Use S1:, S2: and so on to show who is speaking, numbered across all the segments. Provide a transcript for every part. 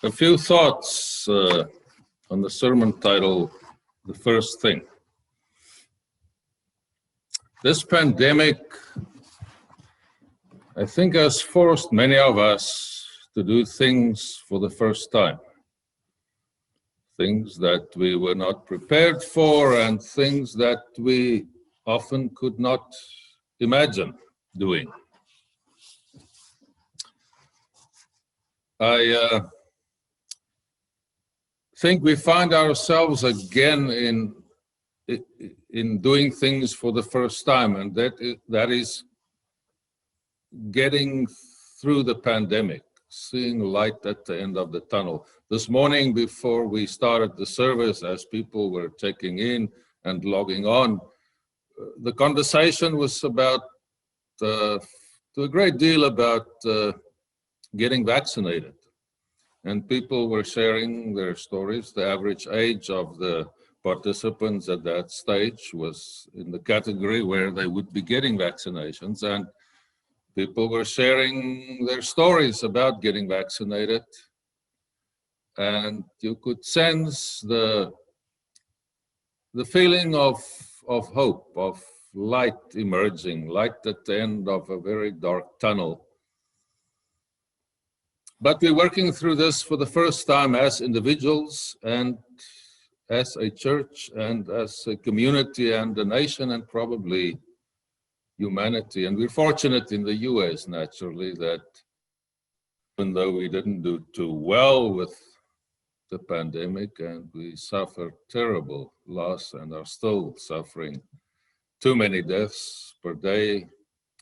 S1: A few thoughts on the sermon title, The First Thing. This pandemic, I think, has forced many of us to do things for the first time. Things that we were not prepared for and things that we often could not imagine doing. I think we find ourselves again in doing things for the first time, and that is getting through the pandemic, seeing light at the end of the tunnel. This morning, before we started the service, as people were checking in and logging on, the conversation was about, to a great deal about getting vaccinated. And people were sharing their stories. The average age of the participants at that stage was in the category where they would be getting vaccinations. And people were sharing their stories about getting vaccinated. And you could sense the feeling of hope, of light emerging, light at the end of a very dark tunnel. But we're working through this for the first time as individuals and as a church and as a community and a nation and probably humanity. And we're fortunate in the US, naturally, that even though we didn't do too well with the pandemic and we suffered terrible loss and are still suffering too many deaths per day,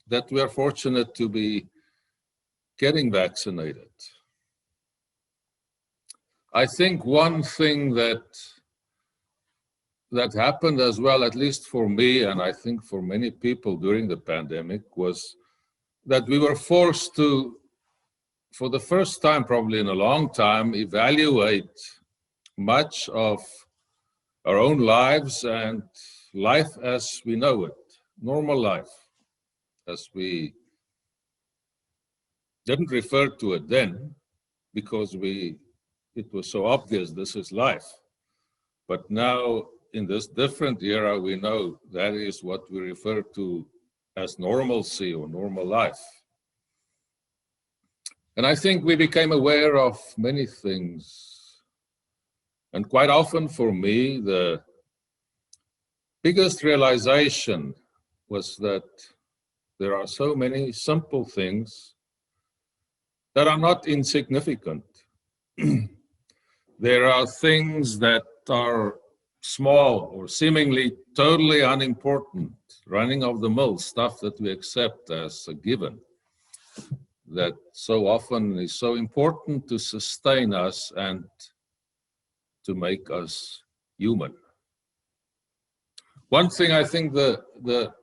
S1: that we are fortunate to be getting vaccinated. I think one thing that happened as well, at least for me, and I think for many people during the pandemic, was that we were forced to, for the first time probably in a long time, evaluate much of our own lives and life as we know it, normal life, as we didn't refer to it then because it was so obvious this is life. But now in this different era, we know that is what we refer to as normalcy or normal life. And I think we became aware of many things. And quite often for me, the biggest realization was that there are so many simple things that are not insignificant. There are things that are small or seemingly totally unimportant, running of the mill stuff that we accept as a given, that so often is so important to sustain us and to make us human. One thing I think the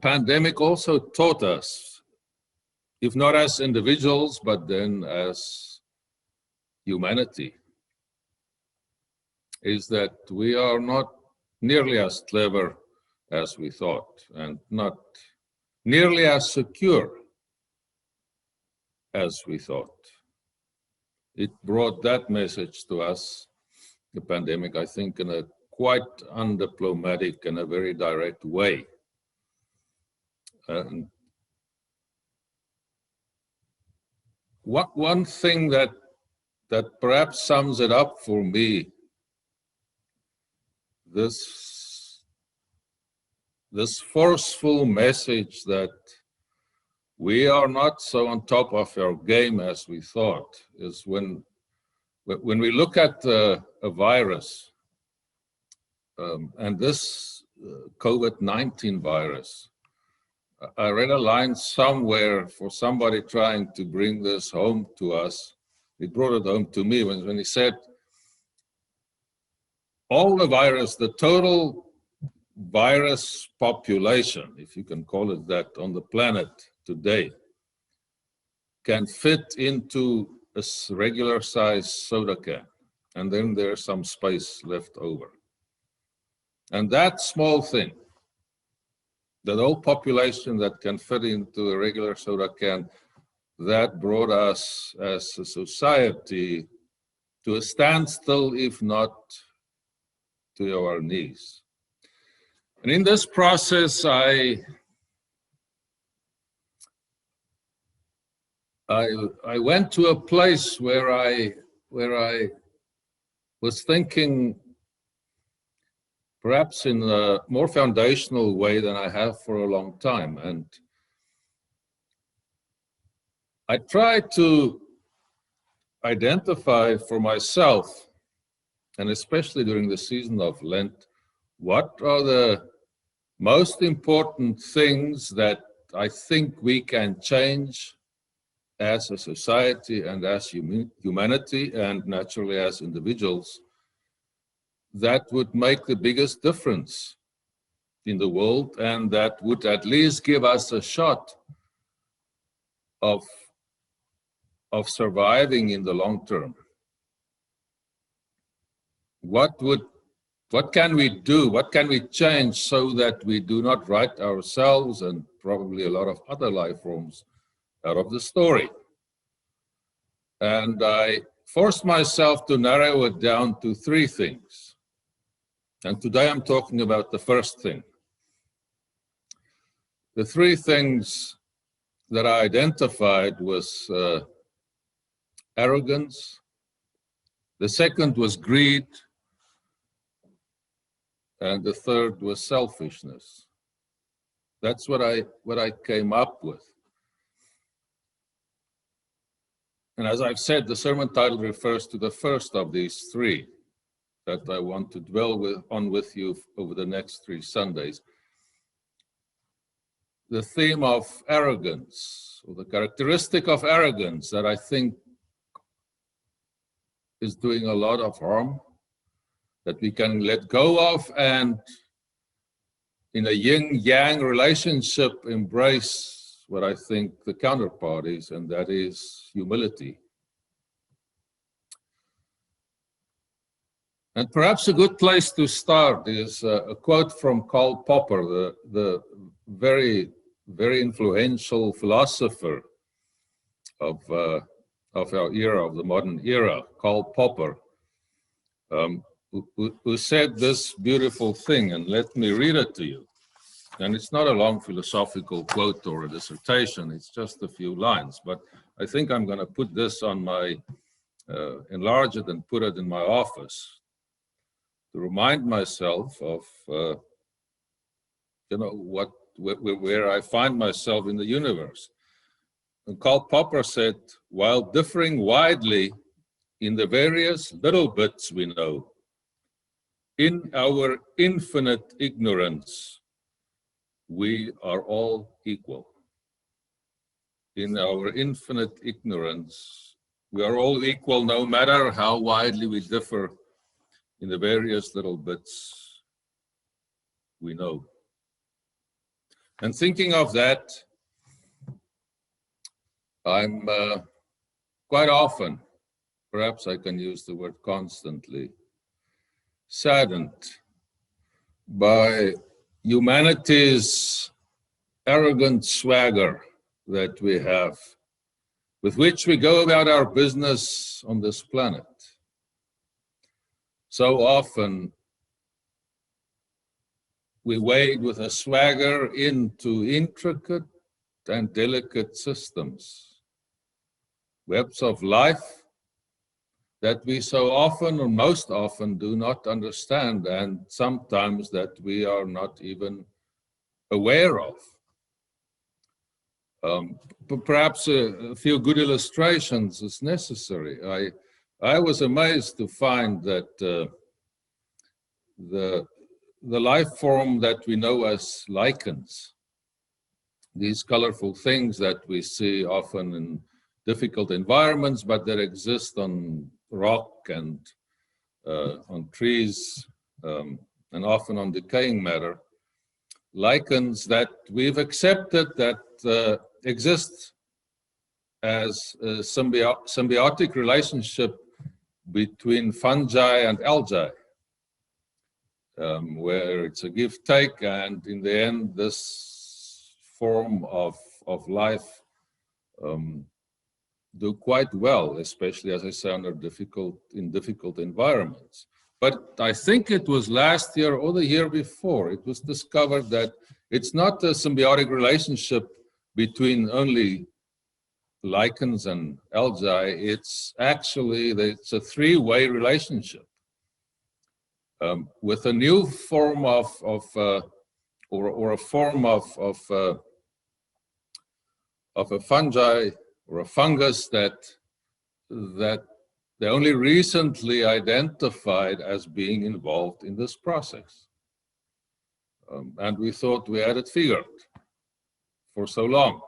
S1: pandemic also taught us, if not as individuals, but then as humanity, is that we are not nearly as clever as we thought and not nearly as secure as we thought. It brought that message to us, the pandemic, I think, in a quite undiplomatic and a very direct way. And one thing that perhaps sums it up for me, this forceful message that we are not so on top of our game as we thought, is when we look at a virus, and this COVID-19 virus, I read a line somewhere for somebody trying to bring this home to us. He brought it home to me when he said, all the virus, the total virus population, if you can call it that, on the planet today, can fit into a regular size soda can. And then there's some space left over. And that small thing, the whole population that can fit into a regular soda can, that brought us as a society to a standstill, if not to our knees. And in this process, I went to a place where I was thinking perhaps in a more foundational way than I have for a long time. And I tried to identify for myself, and especially during the season of Lent, what are the most important things that I think we can change as a society and as humanity, and naturally as individuals, that would make the biggest difference in the world, and that would at least give us a shot of surviving in the long term. What can we do? What can we change so that we do not write ourselves and probably a lot of other life forms out of the story? And I forced myself to narrow it down to three things. And today I'm talking about the first thing. The three things that I identified was arrogance. The second was greed. And the third was selfishness. That's what I came up with. And as I've said, the sermon title refers to the first of these three that I want to dwell on with you over the next 3 Sundays. The theme of arrogance, or the characteristic of arrogance that I think is doing a lot of harm, that we can let go of, and in a yin-yang relationship embrace what I think the counterpart is, and that is humility. And perhaps a good place to start is a quote from Karl Popper, the very, very influential philosopher of our era, of the modern era, Karl Popper, who said this beautiful thing, and let me read it to you. And it's not a long philosophical quote or a dissertation, it's just a few lines, but I think I'm going to put this on my, enlarge it and put it in my office to remind myself of, where I find myself in the universe. And Karl Popper said, while differing widely in the various little bits we know, in our infinite ignorance, we are all equal. In our infinite ignorance, we are all equal, no matter how widely we differ in the various little bits we know. And thinking of that, I'm quite often, perhaps I can use the word constantly, saddened by humanity's arrogant swagger that we have, with which we go about our business on this planet. So often we wade with a swagger into intricate and delicate systems, webs of life that we so often, or most often, do not understand, and sometimes that we are not even aware of. Perhaps a few good illustrations is necessary. I was amazed to find that the life form that we know as lichens, these colorful things that we see often in difficult environments, but that exist on rock and on trees, and often on decaying matter, lichens that we've accepted that exist as a symbiotic relationship between fungi and algae, where it's a give-take, and in the end, this form of life do quite well, especially, as I say, in difficult environments. But I think it was last year or the year before, it was discovered that it's not a symbiotic relationship between only lichens and algae. It's actually, it's a three-way relationship. With a new form or a form of a fungi or a fungus that they only recently identified as being involved in this process. And we thought we had it figured for so long.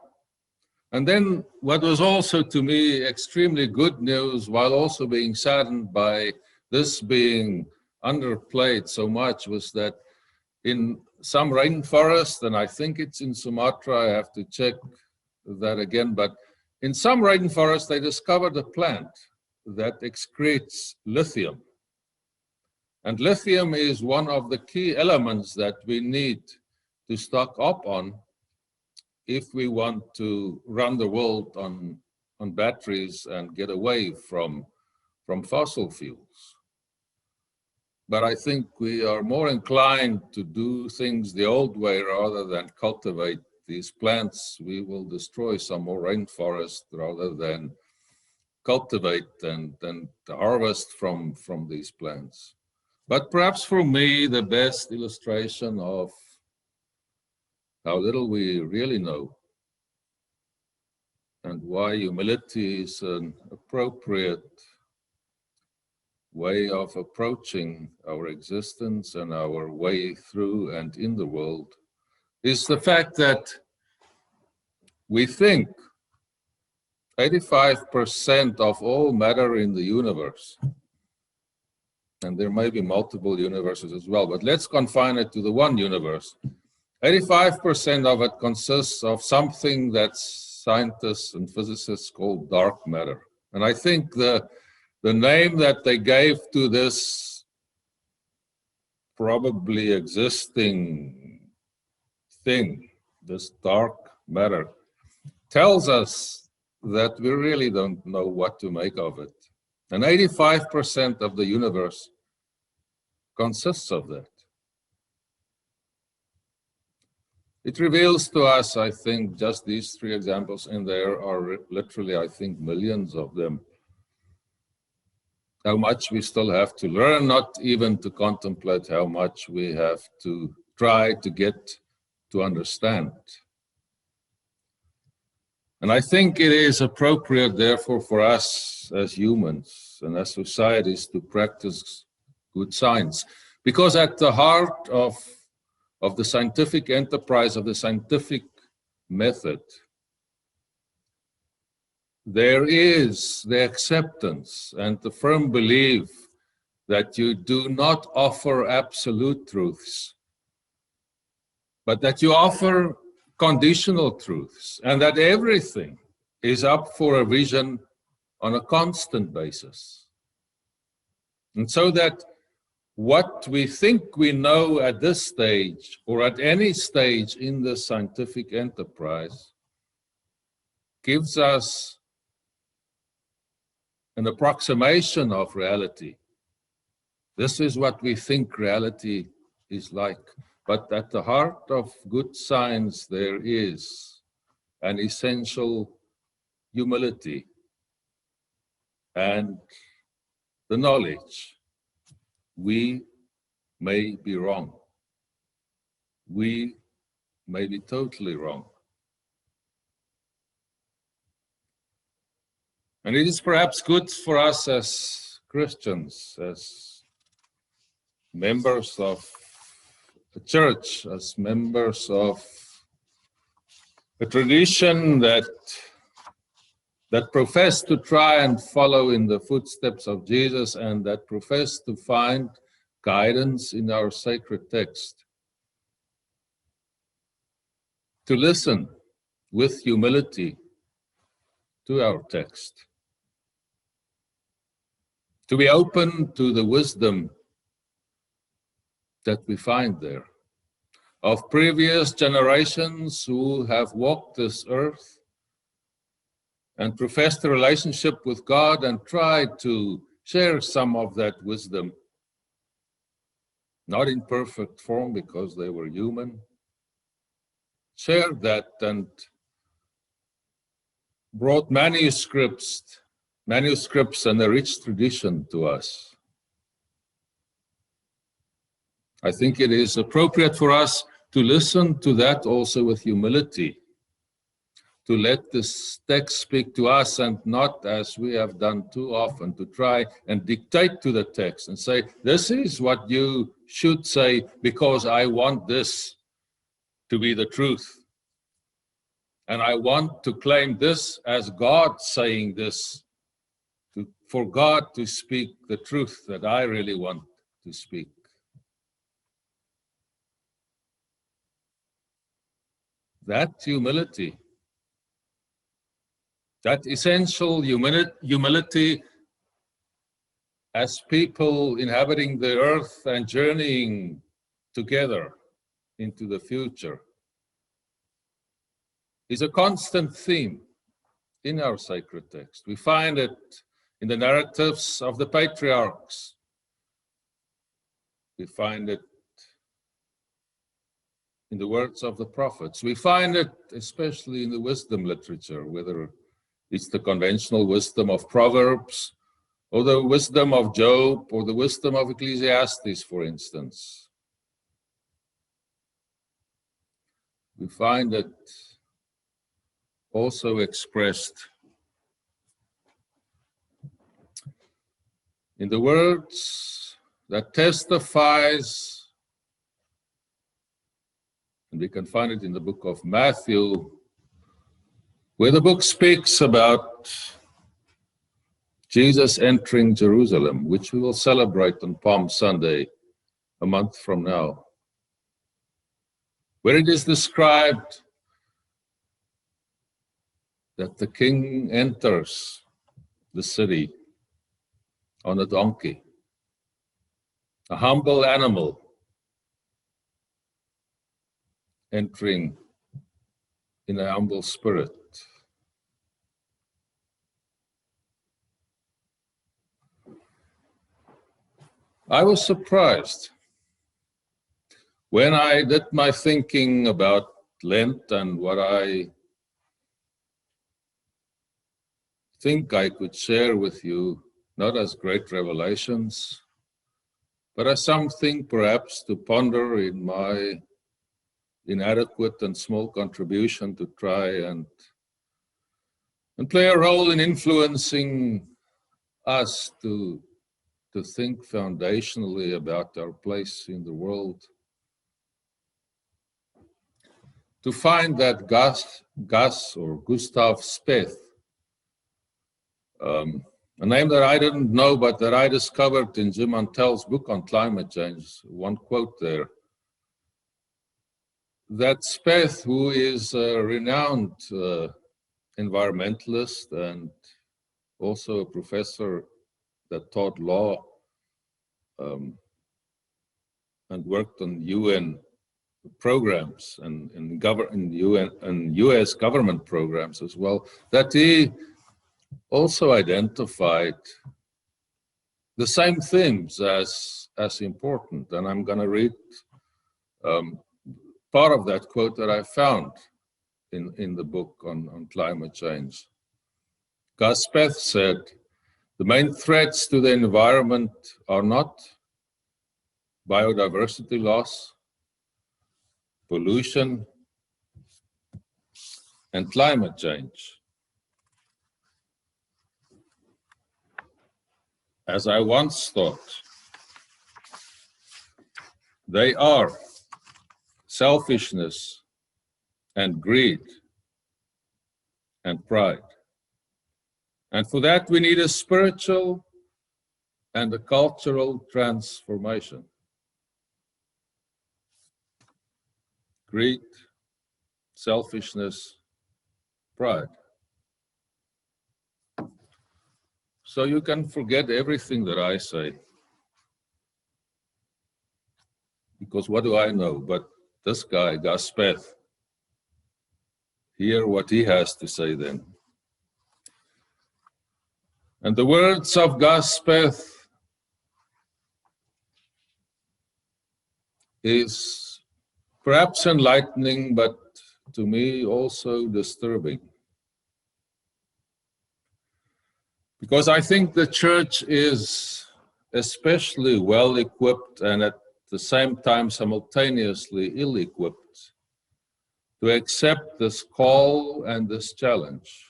S1: And then what was also to me extremely good news, while also being saddened by this being underplayed so much, was that in some rainforest, and I think it's in Sumatra, I have to check that again, but in some rainforests, they discovered a plant that excretes lithium. And lithium is one of the key elements that we need to stock up on if we want to run the world on batteries and get away from fossil fuels. But I think we are more inclined to do things the old way rather than cultivate these plants. We will destroy some more rainforest rather than cultivate and harvest from these plants. But perhaps for me, the best illustration of how little we really know and why humility is an appropriate way of approaching our existence and our way through and in the world is the fact that we think 85% of all matter in the universe, and there may be multiple universes as well, but let's confine it to the one universe. 85% of it consists of something that scientists and physicists call dark matter. And I think the name that they gave to this probably existing thing, this dark matter, tells us that we really don't know what to make of it. And 85% of the universe consists of that. It reveals to us, I think, just these three examples, and there are literally, I think, millions of them, how much we still have to learn, not even to contemplate how much we have to try to get to understand. And I think it is appropriate, therefore, for us as humans and as societies to practice good science. Because at the heart of the scientific enterprise, of the scientific method, there is the acceptance and the firm belief that you do not offer absolute truths, but that you offer conditional truths, and that everything is up for revision on a constant basis. And so that what we think we know at this stage, or at any stage in the scientific enterprise, gives us an approximation of reality. This is what we think reality is like. But at the heart of good science, there is an essential humility and the knowledge we may be wrong. We may be totally wrong. And it is perhaps good for us as Christians, as members of the church, as members of a tradition that profess to try and follow in the footsteps of Jesus and that profess to find guidance in our sacred text, to listen with humility to our text, to be open to the wisdom that we find there, of previous generations who have walked this earth and professed a relationship with God and tried to share some of that wisdom. Not in perfect form because they were human. Shared that and brought manuscripts and a rich tradition to us. I think it is appropriate for us to listen to that also with humility, to let this text speak to us and not, as we have done too often, to try and dictate to the text and say, this is what you should say because I want this to be the truth. And I want to claim this as God saying this, for God to speak the truth that I really want to speak. That humility, that essential humility as people inhabiting the earth and journeying together into the future, is a constant theme in our sacred text. We find it in the narratives of the patriarchs. We find it in the words of the prophets. We find it especially in the wisdom literature, whether it's the conventional wisdom of Proverbs, or the wisdom of Job, or the wisdom of Ecclesiastes, for instance. We find it also expressed in the words that testifies, and we can find it in the book of Matthew, where the book speaks about Jesus entering Jerusalem, which we will celebrate on Palm Sunday, a month from now, where it is described that the king enters the city on a donkey, a humble animal entering in a humble spirit. I was surprised when I did my thinking about Lent and what I think I could share with you, not as great revelations, but as something perhaps to ponder in my inadequate and small contribution to try and play a role in influencing us to think foundationally about our place in the world. To find that Gus or Gustav Speth, a name that I didn't know, but that I discovered in Jim Mantell's book on climate change, one quote there, that Speth, who is a renowned environmentalist and also a professor that taught law and worked on UN programs and in UN and US government programs as well, that he also identified the same themes as important. And I'm going to read part of that quote that I found in the book on climate change. Gus Speth said, "The main threats to the environment are not biodiversity loss, pollution, and climate change. As I once thought, they are selfishness and greed and pride. And for that, we need a spiritual and a cultural transformation. Greed, selfishness, pride. So you can forget everything that I say. Because what do I know? But this guy, Gus Speth, hear what he has to say then. And the words of Gus Speth is perhaps enlightening, but to me also disturbing. Because I think the church is especially well equipped and at the same time simultaneously ill-equipped to accept this call and this challenge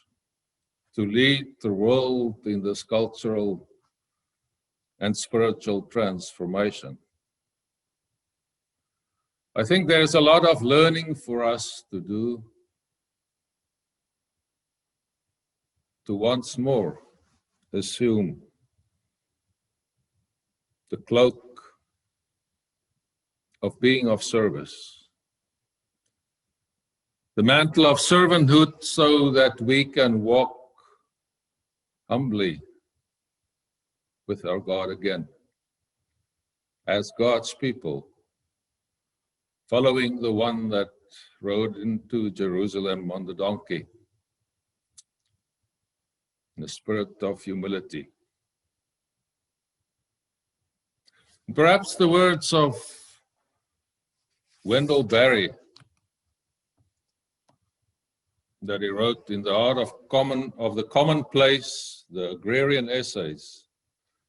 S1: to lead the world in this cultural and spiritual transformation. I think there's a lot of learning for us to do to once more assume the cloak of being of service, the mantle of servanthood, so that we can walk humbly with our God again, as God's people, following the one that rode into Jerusalem on the donkey, in the spirit of humility. And perhaps the words of Wendell Berry that he wrote in the Art of the Commonplace, the Agrarian Essays,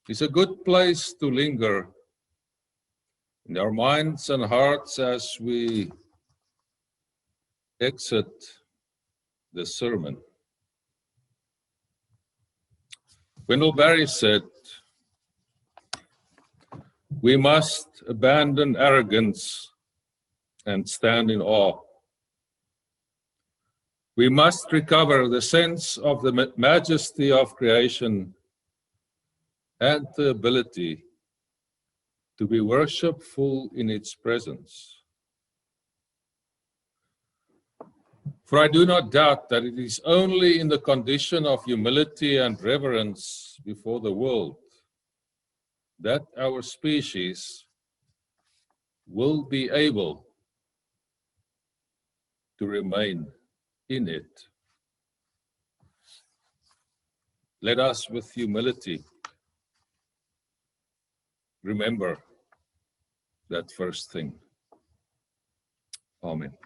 S1: is a good place to linger in our minds and hearts as we exit the sermon. Wendell Berry said, "We must abandon arrogance and stand in awe. We must recover the sense of the majesty of creation and the ability to be worshipful in its presence. For I do not doubt that it is only in the condition of humility and reverence before the world that our species will be able to remain in it. Let us with humility remember that first thing." Amen.